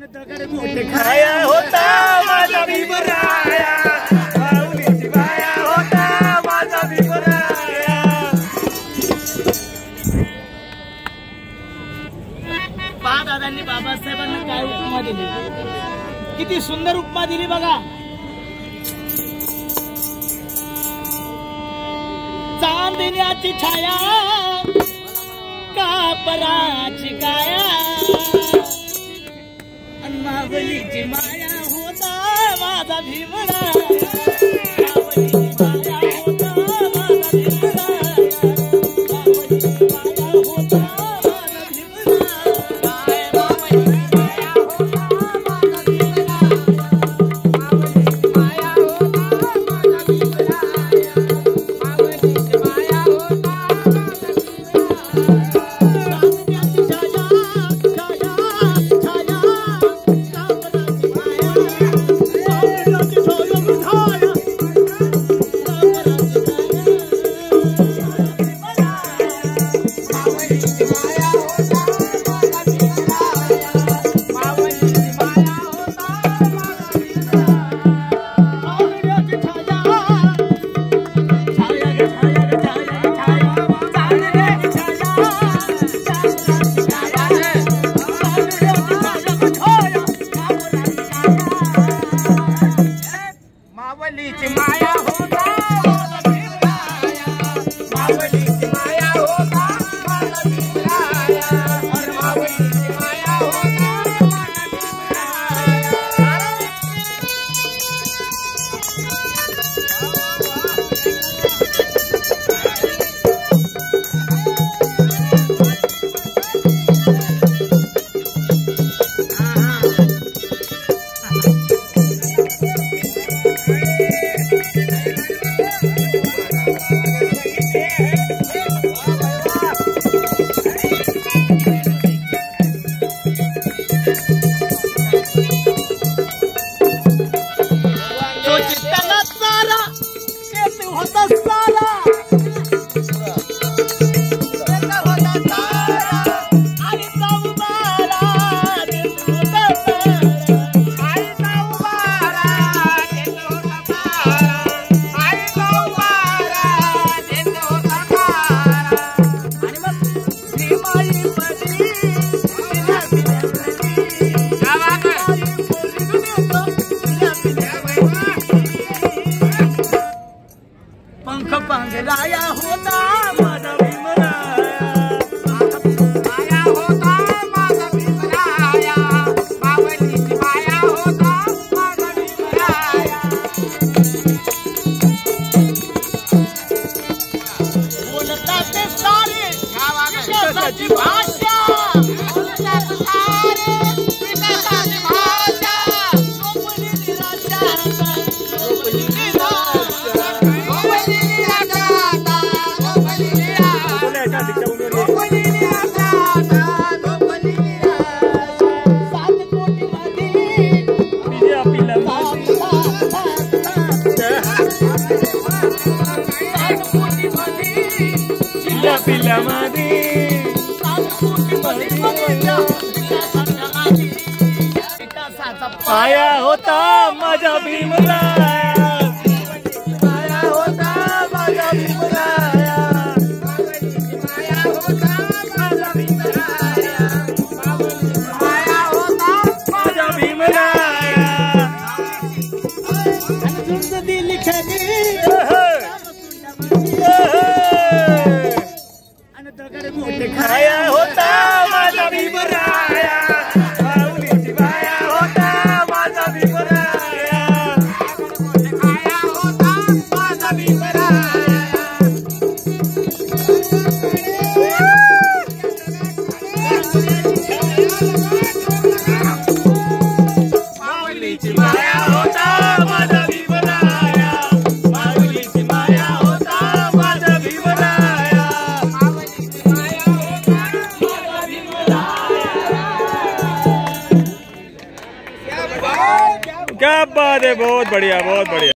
दगड मोठे खाया होता माझा भीमराया, माऊलीची माया होता माझा भीमराया। पहा दादांनी बाबासाहेबांना काय उपमा दिली, किती सुंदर उपमा दिली बघा। चांदण्याची छाया कापराची काया, माऊलीची माया होता माझा भीमराया, माऊलीची माया होता माझा भीमराया, माऊलीची माया होता माझा भीमराया, माऊलीची माया होता माझा भीमराया, माऊलीची माया होता माझा भीमराया, माऊलीची माया होता पंखराया होता माझा भीमराया, माया होता माझा भीमराया, माऊलीची माया होता माझा भीमराया। बोलतात ते सारे विकासाची भाषा, बोलतात सारे विकासाची भाषा, झोपली निराशा, झोपली निराशा, पाया होता माझा भीमराया, माया होता माझा भीमराया, माया होता माझा भीमराया, माया होता माझा भीमराया। झुंज दिली खरी आणि दगड मोठे खाया होता माझा भीमराया, माऊलीची माया होता माझा भीमराया, माया होता माझा भीमराया। माऊलीची माया होता माझा भीमराया, माऊलीची माया होता माझा भीमराया, माऊलीची माया होता माझा भीमराया। क्या बात है, बहुत बढ़िया बहुत बढ़िया।